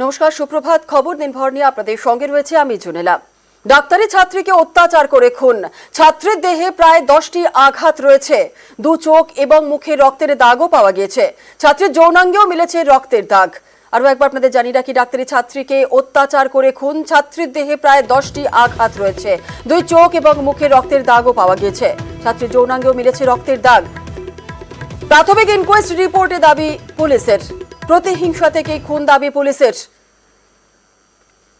নমস্কার, সুপ্রভাত। খবর দিনভর নিয়ে আপনাদের সঙ্গে রয়েছে আমি জুনেলা। ডাক্তারি ছাত্রীকে অত্যাচার করে খুন, ছাত্রীর দেহে প্রায় 10টি আঘাত রয়েছে, 2 চোখ এবং মুখে রক্তের দাগও পাওয়া গিয়েছে। ছাত্রীর যৌনাঙ্গেও মিলেছে রক্তের দাগ। আরও একবার আপনাদের জানিয়ে রাখি, ডাক্তারি ছাত্রীকে অত্যাচার করে খুন, ছাত্রীর দেহে প্রায় 10টি আঘাত রয়েছে, 2 চোখ এবং মুখে রক্তের দাগও পাওয়া গিয়েছে। ছাত্রীর যৌনাঙ্গেও মিলেছে রক্তের দাগ। প্রাথমিক ইনকোয়েস্ট রিপোর্টে দাবি পুলিশের, প্রতিহিংসা থেকে খুন দাবি পুলিশের।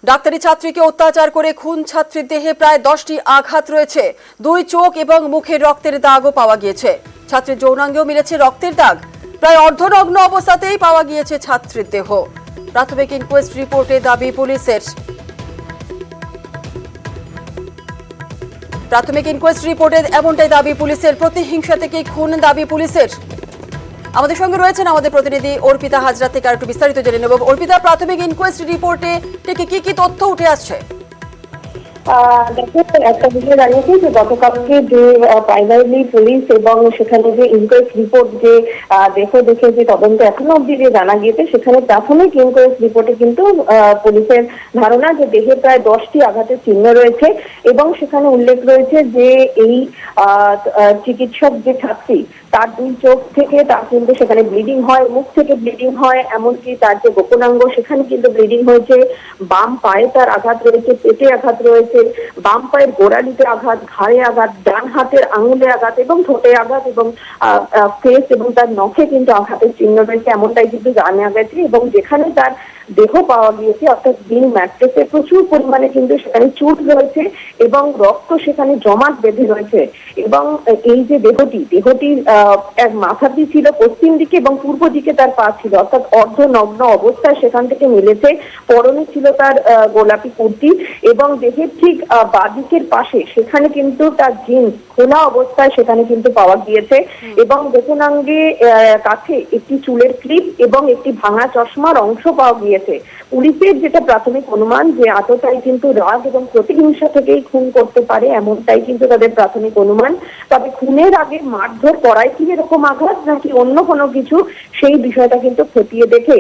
ডাক্তারি ছাত্রীকে অত্যাচার করে খুন, ছাত্রীর দেহে প্রায় 10টি আঘাত রয়েছে, 2 চোখ এবং মুখে রক্তের দাগও পাওয়া গিয়েছে। ছাত্রীর যৌনাঙ্গেও মিলেছে রক্তের দাগ, প্রায় অর্ধনগ্ন অবস্থাতেই পাওয়া গিয়েছে ছাত্রীর দেহ। প্রাথমিক ইনকোয়েস্ট রিপোর্টে দাবি পুলিশের। প্রাথমিক ইনকোয়েস্ট রিপোর্টে এমনটাই দাবি পুলিশের, প্রতিহিংসা থেকে খুন দাবি পুলিশের। আমাদের সঙ্গে রয়েছেন আমাদের প্রতিনিধি অর্পিতা হাজরা, থেকে আর একটু বিস্তারিত জেনে নেব। অর্পিতা, প্রাথমিক ইনকোয়েস্ট রিপোর্টে থেকে কি তথ্য উঠে আসছে? দেখো, একটা বিষয় জানিয়েছি যে গতকালকে যে প্রাইমারি পুলিশ এবং সেখানে যে ইনকোয়েস্ট রিপোর্ট যে দেখে যে তদন্ত এখনো অব্দি যে জানা গিয়েছে, সেখানে প্রাথমিক ইনকোয়েস্ট রিপোর্টে কিন্তু পুলিশের ধারণা যে দেহে প্রায় 10টি আঘাতের চিহ্ন রয়েছে এবং সেখানে উল্লেখ রয়েছে যে এই চিকিৎসক যে ছাত্রী, তার 2 চোখ থেকে তার কিন্তু সেখানে ব্লিডিং হয়, মুখ থেকে ব্লিডিং হয়, এমনকি তার যে গোপনাঙ্গ সেখানে কিন্তু ব্লিডিং হয়েছে। বাম পায়ে তার আঘাত রয়েছে, পেটে আঘাত রয়েছে, বাম পায়ের গোড়ালিতে আঘাত, ঘাড়ে আঘাত, ডান হাতের আঙুলে আঘাত এবং ঠোঁটে আঘাত এবং ফেস এবং তার নখে কিন্তু আঘাতের চিহ্ন রয়েছে, এমনটাই কিন্তু জানা গেছে। এবং যেখানে তার দেহ পাওয়া গিয়েছে, অর্থাৎ বিল ম্যাট্রেসে প্রচুর পরিমাণে কিন্তু সেখানে চুট রয়েছে এবং রক্ত সেখানে জমাট বেঁধে রয়েছে। এবং এই যে দেহটির এক মাথাটি ছিল পশ্চিম দিকে এবং পূর্ব দিকে তার পা ছিল, অর্থাৎ অর্ধনগ্ন অবস্থায় সেখান থেকে মিলেছে। পরনে ছিল তার গোলাপি কুর্তি এবং দেহের ঠিক বাঁদিকের পাশে সেখানে কিন্তু তার জিন্স খোলা অবস্থায় সেখানে কিন্তু পাওয়া গিয়েছে। এবং গোপনাঙ্গে কাছে একটি চুলের ক্লিপ এবং একটি ভাঙা চশমার অংশ পাওয়া গিয়েছে। পুলিশের যেটা প্রাথমিক অনুমান যে আততায়ী কিন্তু রাগ এবং প্রতিহিংসা থেকেই খুন করতে পারে, এমনটাই কিন্তু তাদের প্রাথমিক অনুমান। তবে খুনের আগে মারধর করায় কি এরকম আঘাত নাকি অন্য কোনো কিছু, সেই বিষয়টা কিন্তু খতিয়ে দেখে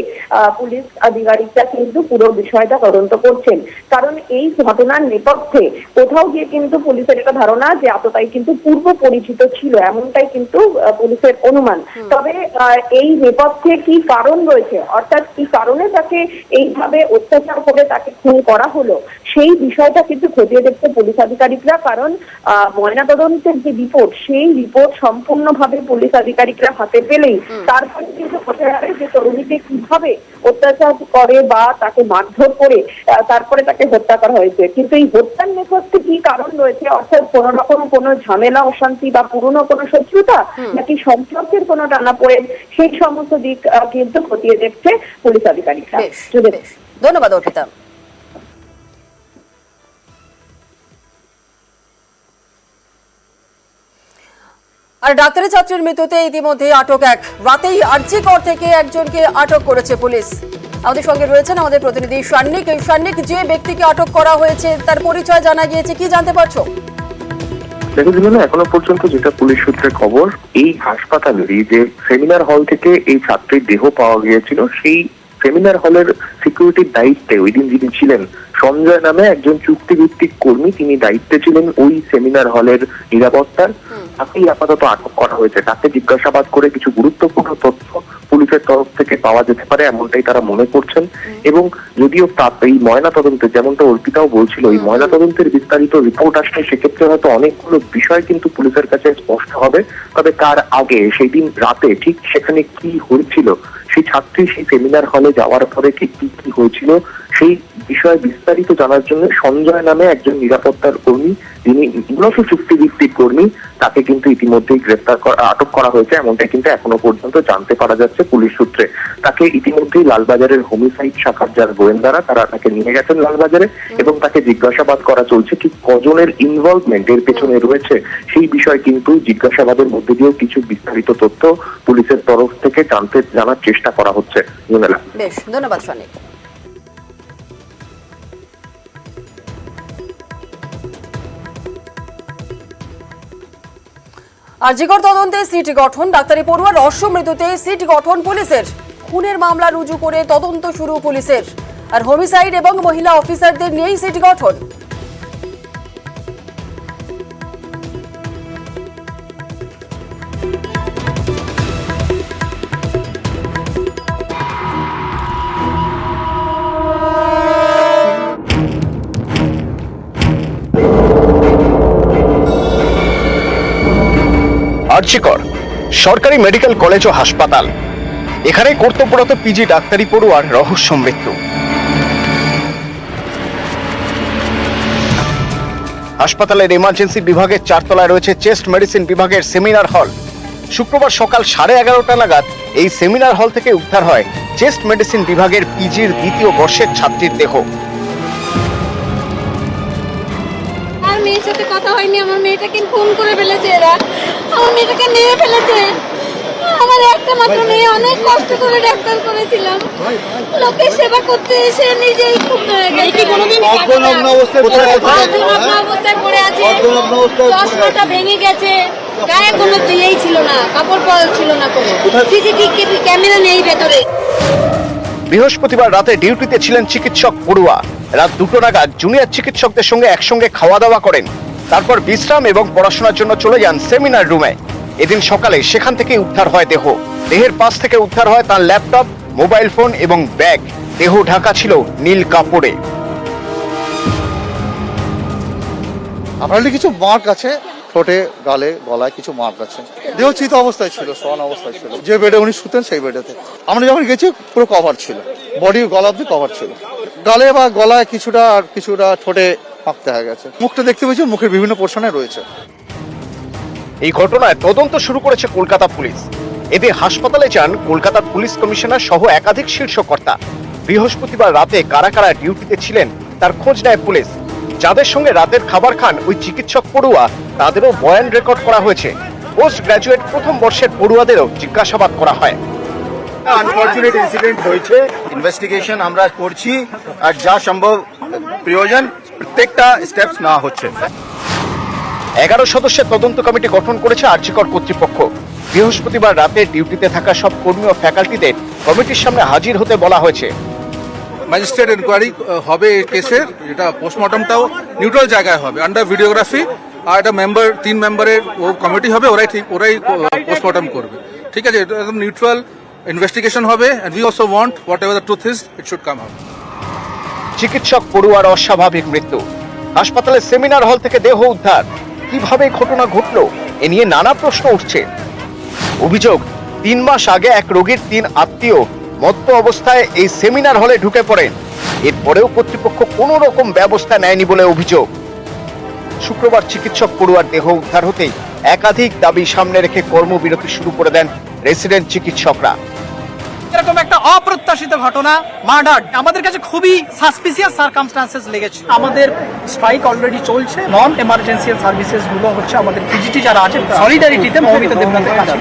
পুলিশ আধিকারিকরা কিন্তু পুরো বিষয়টা তদন্ত করছেন। কারণ এই ঘটনার নেপথ্যে কোথাও গিয়ে কিন্তু পুলিশের একটা ধারণা যে আততায়ী কিন্তু পূর্ব পরিচিত ছিল, এমনটাই কিন্তু পুলিশের অনুমান। তবে এই নেপথ্যে কি কারণ রয়েছে, অর্থাৎ কি কারণে তাকে এইভাবে অত্যাচার করে তাকে খুন করা হলো, সেই বিষয়টা কিন্তু খতিয়ে দেখতে পুলিশ আধিকারিকরা। কারণ ময়নাতদন্তের যে রিপোর্ট, সেই রিপোর্ট সম্পূর্ণভাবে পুলিশ আধিকারিকরা হাতে পেলেই তারপরে কিন্তু বোঝা যাবে যে তরুণীকে কিভাবে অত্যাচার করে বা তাকে মারধর করে তারপরে তাকে হত্যা করা হয়েছে। কিন্তু এই হত্যার নেপথ্যে কি কারণ রয়েছে, অর্থাৎ কোন রকম কোনো ঝামেলা অশান্তি বা পুরনো কোনো শত্রুতা নাকি সম্পর্কের কোনো টানাপোড়েন, সেই সমস্ত দিক কিন্তু খতিয়ে দেখছে পুলিশ আধিকারিকরা। ধন্যবাদ অর্পিতা। আর ডাক্তারি ছাত্রীর মৃত্যুতে ইতিমধ্যে আটক এক, রাতেই আরজিকর থেকে একজনকে আটক করেছে পুলিশ। আমাদের সঙ্গে রয়েছেন আমাদের প্রতিনিধি সান্নিক। যে ব্যক্তিকে আটক করা হয়েছে তার পরিচয় জানা গিয়েছে, কি জানতে পারছো? দেখুন, এখনো পর্যন্ত যেটা পুলিশ সূত্রে খবর, এই হাসপাতালেরই যে সেমিনার হল থেকে এই ছাত্রীর দেহ পাওয়া গিয়েছিল, সেই সেমিনার হলের সিকিউরিটির দায়িত্বে ওই দিন যিনি ছিলেন সঞ্জয় নামে একজন চুক্তিভিত্তিক কর্মী, তিনি দায়িত্বে ছিলেন ওই সেমিনার হলের নিরাপত্তার। তাকেই আপাতত আটক করা হয়েছে। তাকে জিজ্ঞাসাবাদ করে কিছু গুরুত্বপূর্ণ তথ্য পুলিশের তরফ থেকে পাওয়া যেতে পারে, এমনটাই তারা মনে করছেন। এবং যদিও এই ময়না তদন্তে, যেমনটা অর্পিতাও বলছিল, এই ময়না তদন্তের বিস্তারিত রিপোর্ট আসলে সেক্ষেত্রে হয়তো অনেকগুলো বিষয় কিন্তু পুলিশের কাছে স্পষ্ট হবে। তবে তার আগে সেই দিন রাতে ঠিক সেখানে কি হয়েছিল, সেই ছাত্রী সেই সেমিনার হলে যাওয়ার পরে ঠিক কি কি হয়েছিল, সেই বিষয়ে বিস্তারিত জানার জন্য সঞ্জয় নামে একজন নিরাপত্তার কর্মী, যিনি মূলত চুক্তিভিত্তিক কর্মী, তাকে কিন্তু ইতিমধ্যেই আটক করা হয়েছে, এমনটা কিন্তু এখনো পর্যন্ত জানতে পারা যাচ্ছে পুলিশ সূত্রে। তাকে ইতিমধ্যেই লালবাজারের হোমিসাইড শাখার যার গোয়েন্দারা, তারা তাকে নিয়ে গেছেন লালবাজারে এবং তাকে জিজ্ঞাসাবাদ করা চলছে। ঠিক কজনের ইনভলভমেন্ট এর পেছনে রয়েছে সেই বিষয় কিন্তু জিজ্ঞাসাবাদের মধ্যে দিয়েও কিছু বিস্তারিত তথ্য পুলিশের তরফ থেকে জানার চেষ্টা করা হচ্ছে। বেশ, ধন্যবাদ সান্নিক। আরজিকর তদন্তে সিট গঠন, ডাক্তারি পড়ুয়ার রহস্য মৃত্যুতে সিট গঠন পুলিশের। খুনের মামলা রুজু করে তদন্ত শুরু পুলিশের। আর হোমিসাইড এবং মহিলা অফিসারদের নিয়েই সেটি গঠন। আরজিকর সরকারি মেডিকেল কলেজ ও হাসপাতাল, এখানে কর্তব্যরত পিজি ডাক্তারি পড়ুয়ার রহস্য মৃত্যু। হাসপাতালের ইমার্জেন্সি বিভাগের 4 তলায় রয়েছে চেস্ট মেডিসিন বিভাগের সেমিনার হল। শুক্রবার সকাল 11:30 নাগাদ এই সেমিনার হল থেকে উদ্ধার হয় চেস্ট মেডিসিন বিভাগের পিজির 2য় বর্ষের ছাত্রীর দেহ। আর মেয়ের সাথে কথা হয়নি, আমার মেয়েটাকে খুন করে ফেলেছে এরা, আমার মেয়েটাকে মেরে ফেলেছে। আমার একটা মাত্র মেয়ে, অনেক কষ্ট করে ডাক্তার করেছিলাম, লোকের সেবা করতে এসে নিজেই খুন হয়ে গেছে। অর্ধনগ্ন অবস্থায় পড়ে আছে, অর্ধনগ্ন অবস্থায় পড়ে আছে, চশমাটা ভেঙে গেছে, গায়ে কোনো ইয়েই ছিল না, কাপড় পরা ছিল না, কোনো সিসিটিভি ক্যামেরা নেই ভেতরে। বৃহস্পতিবার রাতে ডিউটিতে ছিলেন চিকিৎসক পড়ুয়া। রাত 2টো নাগাদ জুনিয়র চিকিৎসকদের সঙ্গে একসঙ্গে খাওয়া দাওয়া করেন, তারপর বিশ্রাম এবং পড়াশোনার জন্য চলে যান সেমিনার রুমে। এদিন সকালে সেখান থেকে উদ্ধার হয় দেহ। দেহের পাশ থেকে উদ্ধার হয় তার ল্যাপটপ, মোবাইল ফোন এবং ব্যাগ। দেহ ঢাকা ছিল নীল কাপড়ে। আপনার কিছু মার্ক আছে, ঠোঁটে, গালে, গলায় কিছু মার্ক আছে। দেহ চিত অবস্থায় ছিল, শোয়ান অবস্থায় ছিল। যে বেডে উনি শুতেন সেই বেডেতে আমরা যখন গেছি পুরো কভার ছিল, বডি গলা অব্দি কভার ছিল। গালে বা গলায় কিছুটা আর কিছুটা ঠোঁটে ফাঁক দেখা গেছে। মুখটা দেখতে পেয়েছি, মুখের বিভিন্ন পোর্শনে রয়েছে। এই ঘটনায় তদন্ত শুরু করেছে কলকাতা পুলিশ। এতে হাসপাতালে যান কলকাতার পুলিশ কমিশনার সহ একাধিক শীর্ষকর্তা। বৃহস্পতিবার রাতে কারা কারা ডিউটিতে ছিলেন তার খোঁজ নেয় পুলিশ। যাদের সঙ্গে রাতের খাবার খান ওই চিকিৎসক পড়ুয়া, তাদেরও বয়ান রেকর্ড করা হয়েছে। পোস্ট গ্রাজুয়েট প্রথম বর্ষের পড়ুয়াদেরও জিজ্ঞাসাবাদ করা হয়। আনফরচুনেট ইনসিডেন্ট হয়েছে, ইনভেস্টিগেশন আমরা করছি, আর যা সম্ভব প্রয়োজন প্রত্যেকটা স্টেপস না হচ্ছে। 11 সদস্যের তদন্ত কমিটি গঠন করেছে আরজিকর কর্তৃপক্ষ। বৃহস্পতিবার রাতে ডিউটিতে থাকা সব কর্মী ও ফ্যাকাল্টিদের কমিটির সামনে হাজির হতে বলা হয়েছে। ম্যাজিস্ট্রেট এনকোয়ারি হবে এই কেসের, এটা পোস্টমর্টমটাও নিউট্রাল জায়গায় হবে, আন্ডার ভিডিওগ্রাফি। আর একটা মেম্বার, 3 মেম্বারের ও কমিটি হবে, ওরাই পোস্টমর্টম করবে। ঠিক আছে, এটা একদম নিউট্রাল ইনভেস্টিগেশন হবে, and we also want whatever the truth is, it should come out. চিকিৎসক পড়ুয়ার অস্বাভাবিক মৃত্যু। হাসপাতালের সেমিনার হল থেকে দেহ উদ্ধার। কিভাবে ঘটনা ঘটলো এ নিয়ে নানা প্রশ্ন উঠছে। অভিযোগ, 3 মাস আগে এক রোগীর 3 আত্মীয় মত্ত অবস্থায় এই সেমিনার হলে ঢুকে পড়েন। এরপরেও কর্তৃপক্ষ কোনো রকম ব্যবস্থা নেয়নি বলে অভিযোগ। শুক্রবার চিকিৎসক পড়ুয়ার দেহ উদ্ধার হতেই একাধিক দাবি সামনে রেখে কর্মবিরতি শুরু করে দেন রেসিডেন্ট চিকিৎসকরা। এরকম একটা অপ্রত্যাশিত ঘটনা, মার্ডার, আমাদের কাছে খুবই সাসপিসিয়াস সার্কামস্ট্যান্সেস লেগেছে। আমাদের স্ট্রাইক অলরেডি চলছে। নন এমার্জেন্সিয়াল সার্ভিসেস গুলো হচ্ছে আমাদের পিজিটি যারা আছে সলিডারিটিতে মৌমিতা দেবনাথের কাছে